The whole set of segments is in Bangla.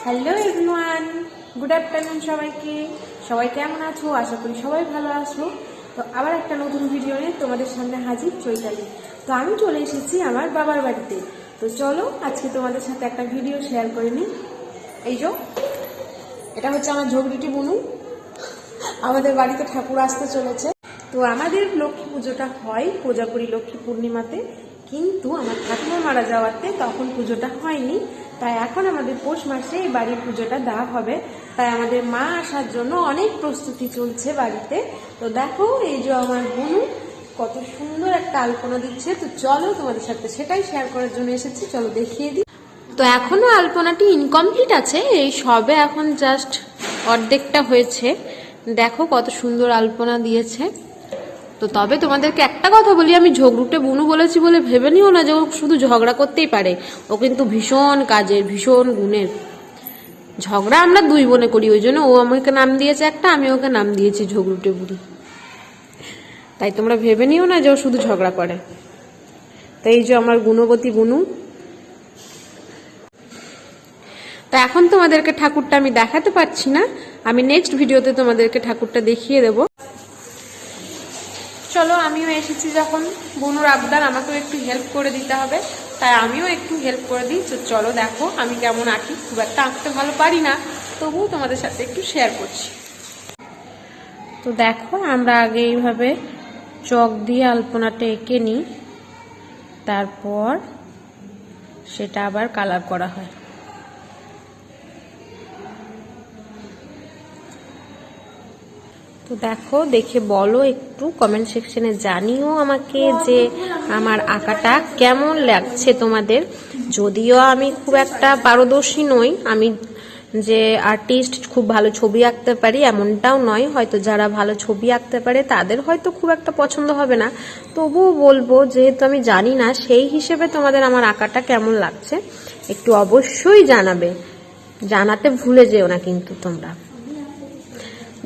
হ্যালো এভরিওয়ান, গুড আফটারনুন সবাইকে। সবাই কেমন আছো? আশা করি সবাই ভালো আছো। তো আবার একটা নতুন ভিডিও নিয়ে তোমাদের সামনে হাজির চৈতালি। তো আমি চলে এসেছি আমার বাবার বাড়িতে। তো চলো আজকে তোমাদের সাথে একটা ভিডিও শেয়ার করে নিই। এই যে এটা হচ্ছে আমার ঝগড়িটি বুনু। আমাদের বাড়িতে ঠাকুর আসতে চলেছে। তো আমাদের লক্ষ্মী পুজোটা হয় কোজাগরী লক্ষ্মী পূর্ণিমাতে, কিন্তু আমার ঠাকুমা মারা যাওয়াতে তখন পুজোটা হয়নি। তাই এখন আমাদের পৌষ মাসে এই বাড়ির পুজোটা দেওয়া হবে। তাই আমাদের মা আসার জন্য অনেক প্রস্তুতি চলছে বাড়িতে। তো দেখো এই যে আমার বোনু কত সুন্দর একটা আলপনা দিচ্ছে। তো চলো তোমাদের সাথে সেটাই শেয়ার করার জন্য এসেছি, চলো দেখিয়ে দিই। তো এখনো আলপনাটি ইনকমপ্লিট আছে, এই সবে এখন জাস্ট অর্ধেকটা হয়েছে। দেখো কত সুন্দর আলপনা দিয়েছে। তো তবে তোমাদেরকে একটা কথা বলি, আমি ঝগড়ুটে বুনু বলেছি বলে ভেবে নিও না যে ও শুধু ঝগড়া করতেই পারে। ও কিন্তু ভীষণ কাজের, ভীষণ গুণের। ঝগড়া আমরা দুই বোনে করি, ওই জন্য ও আমাকে নাম দিয়েছে একটা, আমি ওকে নাম দিয়েছি ঝগড়ুটে বুড়ি। তাই তোমরা ভেবে নিও না যে ও শুধু ঝগড়া করে। তাই এই যে আমার গুণবতী বুনু। তা এখন তোমাদেরকে ঠাকুরটা আমি দেখাতে পারছি না, আমি নেক্সট ভিডিওতে তোমাদেরকে ঠাকুরটা দেখিয়ে দেবো। চলো আমিও এসেছি যখন, বোনুর আবদার আমাকেও একটু হেল্প করে দিতে হবে, তাই আমিও একটু হেল্প করে দিই। তো চলো দেখো আমি কেমন আঁকি। খুব একটা আঁকতে ভালো পারি না, তবুও তোমাদের সাথে একটু শেয়ার করছি। তো দেখো আমরা আগে এইভাবে চক দিয়ে আলপনাটা এঁকে নিই, তারপর সেটা আবার কালার করা হয়। তো দেখো দেখে বলো, একটু কমেন্ট সেকশনে জানিও আমাকে যে আমার আঁকাটা কেমন লাগছে তোমাদের। যদিও আমি খুব একটা পারদর্শী নই, আমি যে আর্টিস্ট খুব ভালো ছবি আঁকতে পারি এমনটাও নয়। হয়তো যারা ভালো ছবি আঁকতে পারে তাদের হয়তো খুব একটা পছন্দ হবে না, তবুও বলবো যেহেতু আমি জানি না, সেই হিসেবে তোমাদের আমার আঁকাটা কেমন লাগছে একটু অবশ্যই জানাবে। জানাতে ভুলে যেও না কিন্তু তোমরা।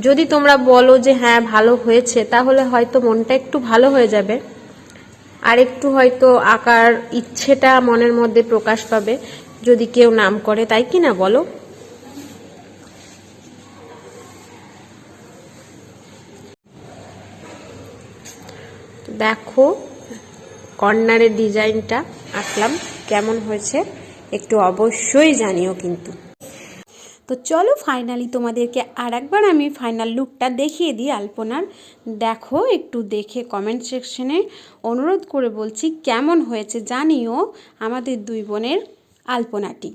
যদি তোমরা বলো যে হ্যাঁ ভালো হয়েছে, তাহলে হয়তো মনটা একটু ভালো হয়ে যাবে, আর একটু হয়তো আঁকার ইচ্ছেটা মনের মধ্যে প্রকাশ পাবে যদি কেউ নাম করে, তাই কি না বলো? দেখো কর্নারের ডিজাইনটা আঁকলাম, কেমন হয়েছে একটু অবশ্যই জানিও কিন্তু। তো চলো ফাইনালি তোমাদেরকে আর একবার আমি ফাইনাল লুকটা দেখিয়ে দিই আলপনার। দেখো একটু দেখে কমেন্ট সেকশনে অনুরোধ করে বলছি কেমন হয়েছে জানিও আমাদের দুই বোনের আলপনাটি।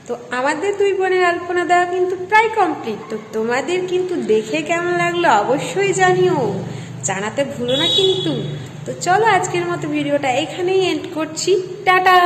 তো আমাদের দুই বোনের আলপনা দেওয়া কিন্তু প্রায় কমপ্লিট। তো তোমাদের কিন্তু দেখে কেমন লাগলো অবশ্যই জানিও, জানাতে ভুলো না কিন্তু। তো চলো আজকের মতো ভিডিওটা এখানেই এন্ড করছি, টাটা।